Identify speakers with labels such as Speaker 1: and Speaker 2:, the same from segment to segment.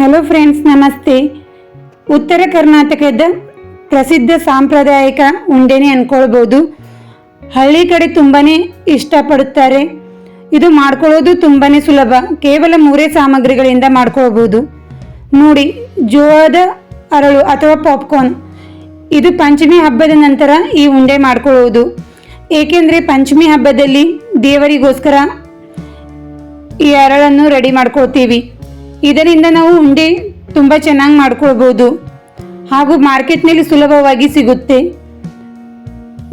Speaker 1: Hello friends, ನಮಸ್ತೆ. ಉತ್ತರ ಕರ್ನಾಟಕದ ಪ್ರಸಿದ್ಧ ಸಾಂಪ್ರದಾಯಿಕ ಉಂಡೆನೇ ಅನ್ಕೊಳ್ಬೋದು. ಹಳ್ಳಿ ಕಡೆ ತುಂಬಾ ಇಷ್ಟಪಡುತ್ತಾರೆ. ಇದು ಮಾಡ್ಕೊಳ್ಳೋದು ತುಂಬಾ ಸುಲಭ. ಕೇವಲ 3 ಸಾಮಗ್ರಿಗಳಿಂದ ಮಾಡ್ಕೊಳ್ಬೋದು. ನೋಡಿ, ಜೋಳದ ಅರಳು ಅಥವಾ ಪಾಪ್ಕಾರ್ನ್. ಇದು ಪಂಚಮಿ ಹಬ್ಬದ ನಂತರ ಈ ಉಂಡೆ ಮಾಡ್ಕೊಳ್ಳೋದು. ಏಕೆಂದರೆ ಪಂಚಮಿ ಹಬ್ಬದಲ್ಲಿ ದೇವರಿಗೋಸ್ಕರ ಈ ಅರಳನ್ನು ರೆಡಿ ಮಾಡ್ಕೊಳ್ತೀವಿ. ಇದರಿಂದ ನಾವು ಉಂಡೆ ತುಂಬ ಚೆನ್ನಾಗಿ ಮಾಡ್ಕೊಳ್ಬೋದು ಹಾಗೂ ಮಾರ್ಕೆಟ್ನಲ್ಲಿ ಸುಲಭವಾಗಿ ಸಿಗುತ್ತೆ.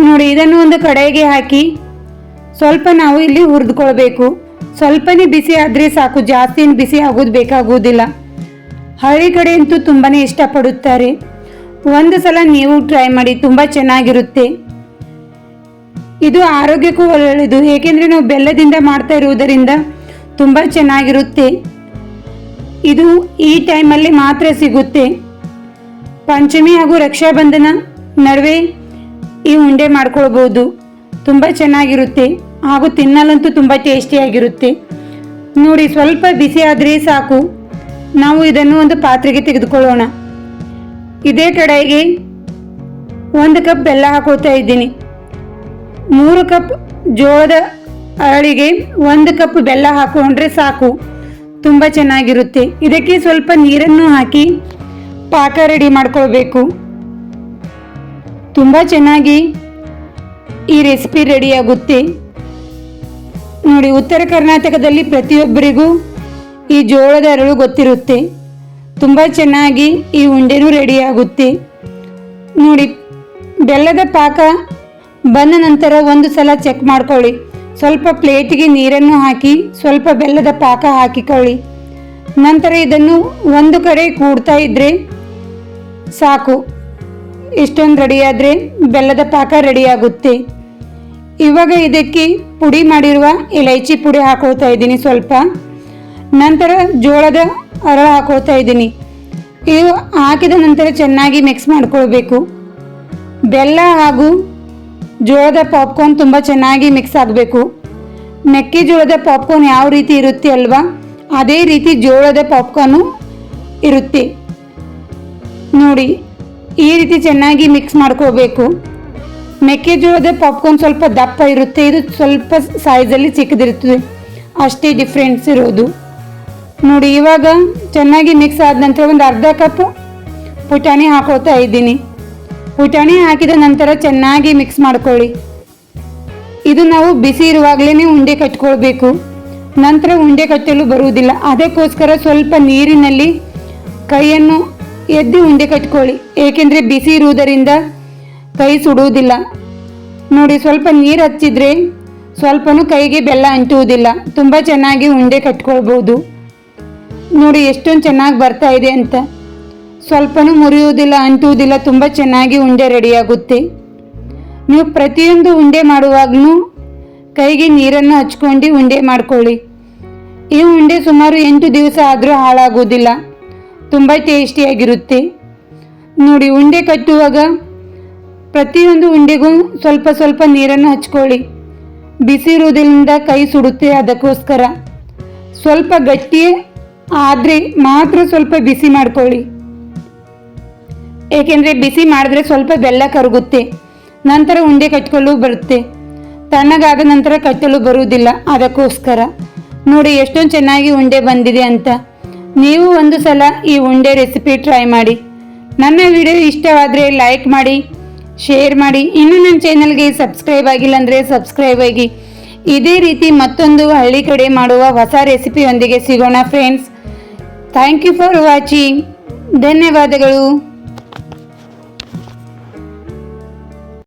Speaker 1: ನೋಡಿ, ಇದನ್ನು ಒಂದು ಕಡೆಗೆ ಹಾಕಿ ಸ್ವಲ್ಪ ನಾವು ಇಲ್ಲಿ ಹುರಿದುಕೊಳ್ಬೇಕು. ಸ್ವಲ್ಪನೇ ಬಿಸಿ ಆದರೆ ಸಾಕು, ಜಾಸ್ತಿ ಬಿಸಿ ಆಗೋದು ಬೇಕಾಗುವುದಿಲ್ಲ. ಹಳ್ಳಿ ಕಡೆ ಅಂತೂ ತುಂಬಾ ಇಷ್ಟಪಡುತ್ತಾರೆ. ಒಂದು ಸಲ ನೀವು ಟ್ರೈ ಮಾಡಿ, ತುಂಬ ಚೆನ್ನಾಗಿರುತ್ತೆ. ಇದು ಆರೋಗ್ಯಕ್ಕೂ ಒಳ್ಳೆಯದು, ಏಕೆಂದರೆ ನಾವು ಬೆಲ್ಲದಿಂದ ಮಾಡ್ತಾ ಇರುವುದರಿಂದ ತುಂಬ ಚೆನ್ನಾಗಿರುತ್ತೆ. ಇದು ಈ ಟೈಮಲ್ಲಿ ಮಾತ್ರ ಸಿಗುತ್ತೆ. ಪಂಚಮಿ ಹಾಗೂ ರಕ್ಷಾಬಂಧನ ನಡುವೆ ಈ ಉಂಡೆ ಮಾಡ್ಕೊಳ್ಬೋದು. ತುಂಬ ಚೆನ್ನಾಗಿರುತ್ತೆ ಹಾಗೂ ತಿನ್ನಲಂತೂ ತುಂಬ ಟೇಸ್ಟಿಯಾಗಿರುತ್ತೆ. ನೋಡಿ, ಸ್ವಲ್ಪ ಬಿಸಿ ಆದರೆ ಸಾಕು. ನಾವು ಇದನ್ನು ಒಂದು ಪಾತ್ರೆಗೆ ತೆಗೆದುಕೊಳ್ಳೋಣ. ಇದೇ ಕಡೆಗೆ 1 ಕಪ್ ಬೆಲ್ಲ ಹಾಕೋತಾ ಇದ್ದೀನಿ. 3 ಕಪ್ ಜೋಳದ ಅರಳಿಗೆ 1 ಕಪ್ ಬೆಲ್ಲ ಹಾಕೊಂಡ್ರೆ ಸಾಕು, ತುಂಬ ಚೆನ್ನಾಗಿರುತ್ತೆ. ಇದಕ್ಕೆ ಸ್ವಲ್ಪ ನೀರನ್ನು ಹಾಕಿ ಪಾಕ ರೆಡಿ ಮಾಡ್ಕೊಳ್ಬೇಕು. ತುಂಬ ಚೆನ್ನಾಗಿ ಈ ರೆಸಿಪಿ ರೆಡಿಯಾಗುತ್ತೆ. ನೋಡಿ, ಉತ್ತರ ಕರ್ನಾಟಕದಲ್ಲಿ ಪ್ರತಿಯೊಬ್ಬರಿಗೂ ಈ ಜೋಳದ ಅರಳು ಗೊತ್ತಿರುತ್ತೆ. ತುಂಬ ಚೆನ್ನಾಗಿ ಈ ಉಂಡೆನೂ ರೆಡಿಯಾಗುತ್ತೆ. ನೋಡಿ, ಬೆಲ್ಲದ ಪಾಕ ಬಂದ ನಂತರ ಒಂದು ಸಲ ಚೆಕ್ ಮಾಡ್ಕೊಳ್ಳಿ. ಸ್ವಲ್ಪ ಪ್ಲೇಟಿಗೆ ನೀರನ್ನು ಹಾಕಿ ಸ್ವಲ್ಪ ಬೆಲ್ಲದ ಪಾಕ ಹಾಕಿಕೊಳ್ಳಿ. ನಂತರ ಇದನ್ನು ಒಂದು ಕಡೆ ಕೂಡ್ತಾ ಇದ್ದರೆ ಸಾಕು. ಇಷ್ಟೊಂದು ರೆಡಿಯಾದರೆ ಬೆಲ್ಲದ ಪಾಕ ರೆಡಿಯಾಗುತ್ತೆ. ಇವಾಗ ಇದಕ್ಕೆ ಪುಡಿ ಮಾಡಿರುವ ಇಲೈಚಿ ಪುಡಿ ಹಾಕೊಳ್ತಾ ಇದ್ದೀನಿ ಸ್ವಲ್ಪ. ನಂತರ ಜೋಳದ ಅರಳು ಹಾಕೊಳ್ತಾ ಇದ್ದೀನಿ. ಇವು ಹಾಕಿದ ನಂತರ ಚೆನ್ನಾಗಿ ಮಿಕ್ಸ್ ಮಾಡ್ಕೊಳ್ಬೇಕು. ಬೆಲ್ಲ ಹಾಗೂ ಜೋಳದ ಪಾಪ್ಕಾರ್ನ್ ತುಂಬ ಚೆನ್ನಾಗಿ ಮಿಕ್ಸ್ ಆಗಬೇಕು. ಮೆಕ್ಕೆಜೋಳದ ಪಾಪ್ಕಾರ್ನ್ ಯಾವ ರೀತಿ ಇರುತ್ತೆ ಅಲ್ವಾ, ಅದೇ ರೀತಿ ಜೋಳದ ಪಾಪ್ಕಾರ್ನು ಇರುತ್ತೆ. ನೋಡಿ, ಈ ರೀತಿ ಚೆನ್ನಾಗಿ ಮಿಕ್ಸ್ ಮಾಡ್ಕೋಬೇಕು. ಮೆಕ್ಕೆಜೋಳದ ಪಾಪ್ಕಾರ್ನ್ ಸ್ವಲ್ಪ ದಪ್ಪ ಇರುತ್ತೆ, ಇದು ಸ್ವಲ್ಪ ಸೈಜಲ್ಲಿ ಚಿಕ್ಕದಿರುತ್ತದೆ, ಅಷ್ಟೇ ಡಿಫ್ರೆನ್ಸ್ ಇರೋದು. ನೋಡಿ, ಇವಾಗ ಚೆನ್ನಾಗಿ ಮಿಕ್ಸ್ ಆದ ನಂತರ ಒಂದು ಅರ್ಧ ಕಪ್ ಪುಟಾಣಿ ಹಾಕೋತಾ ಇದ್ದೀನಿ. ಪುಟಾಣಿ ಹಾಕಿದ ನಂತರ ಚೆನ್ನಾಗಿ ಮಿಕ್ಸ್ ಮಾಡ್ಕೊಳ್ಳಿ. ಇದು ನಾವು ಬಿಸಿ ಇರುವಾಗಲೇ ಉಂಡೆ ಕಟ್ಕೊಳ್ಬೇಕು, ನಂತರ ಉಂಡೆ ಕಟ್ಟಲು ಬರುವುದಿಲ್ಲ. ಅದಕ್ಕೋಸ್ಕರ ಸ್ವಲ್ಪ ನೀರಿನಲ್ಲಿ ಕೈಯನ್ನು ಎದ್ದು ಉಂಡೆ ಕಟ್ಕೊಳ್ಳಿ, ಏಕೆಂದರೆ ಬಿಸಿ ಇರುವುದರಿಂದ ಕೈ ಸುಡುವುದಿಲ್ಲ. ನೋಡಿ, ಸ್ವಲ್ಪ ನೀರು ಹಚ್ಚಿದರೆ ಸ್ವಲ್ಪನೂ ಕೈಗೆ ಬೆಲ್ಲ ಅಂಟುವುದಿಲ್ಲ. ತುಂಬ ಚೆನ್ನಾಗಿ ಉಂಡೆ ಕಟ್ಕೊಳ್ಬೋದು. ನೋಡಿ, ಎಷ್ಟೊಂದು ಚೆನ್ನಾಗಿ ಬರ್ತಾ ಇದೆ ಅಂತ. ಸ್ವಲ್ಪನೂ ಮುರಿಯುವುದಿಲ್ಲ, ಅಂಟುವುದಿಲ್ಲ. ತುಂಬ ಚೆನ್ನಾಗಿ ಉಂಡೆ ರೆಡಿಯಾಗುತ್ತೆ. ನೀವು ಪ್ರತಿಯೊಂದು ಉಂಡೆ ಮಾಡುವಾಗಲೂ ಕೈಗೆ ನೀರನ್ನು ಹಚ್ಕೊಂಡು ಉಂಡೆ ಮಾಡ್ಕೊಳ್ಳಿ. ಈ ಉಂಡೆ ಸುಮಾರು 8 ದಿವಸ ಆದರೂ ಹಾಳಾಗೋದಿಲ್ಲ, ತುಂಬ ಟೇಸ್ಟಿಯಾಗಿರುತ್ತೆ. ನೋಡಿ, ಉಂಡೆ ಕಟ್ಟುವಾಗ ಪ್ರತಿಯೊಂದು ಉಂಡೆಗೂ ಸ್ವಲ್ಪ ಸ್ವಲ್ಪ ನೀರನ್ನು ಹಚ್ಕೊಳ್ಳಿ. ಬಿಸಿ ಇರುವುದರಿಂದ ಕೈ ಸುಡುತ್ತೆ, ಅದಕ್ಕೋಸ್ಕರ ಸ್ವಲ್ಪ ಗಟ್ಟಿ ಆದರೆ ಮಾತ್ರ ಸ್ವಲ್ಪ ಬಿಸಿ ಮಾಡ್ಕೊಳ್ಳಿ. ಏಕೆಂದರೆ ಬಿಸಿ ಮಾಡಿದ್ರೆ ಸ್ವಲ್ಪ ಬೆಲ್ಲ ಕರಗುತ್ತೆ, ನಂತರ ಉಂಡೆ ಕಟ್ಕೊಳ್ಳು ಬರುತ್ತೆ. ತಣ್ಣಗಾದ ನಂತರ ಕಟ್ಟಲು ಬರುವುದಿಲ್ಲ, ಅದಕ್ಕೋಸ್ಕರ. ನೋಡಿ, ಎಷ್ಟೊಂದು ಚೆನ್ನಾಗಿ ಉಂಡೆ ಬಂದಿದೆ ಅಂತ. ನೀವು ಒಂದು ಸಲ ಈ ಉಂಡೆ ರೆಸಿಪಿ ಟ್ರೈ ಮಾಡಿ. ನನ್ನ ವಿಡಿಯೋ ಇಷ್ಟವಾದರೆ ಲೈಕ್ ಮಾಡಿ, ಶೇರ್ ಮಾಡಿ. ಇನ್ನು ನನ್ನ ಚಾನಲ್ಗೆ ಸಬ್ಸ್ಕ್ರೈಬ್ ಆಗಿಲ್ಲ ಅಂದರೆ ಸಬ್ಸ್ಕ್ರೈಬ್ ಆಗಿ. ಇದೇ ರೀತಿ ಮತ್ತೊಂದು ಹಳ್ಳಿ ಕಡೆ ಮಾಡುವ ಹೊಸ ರೆಸಿಪಿಯೊಂದಿಗೆ ಸಿಗೋಣ friends. Thank you for watching. ಧನ್ಯವಾದಗಳು.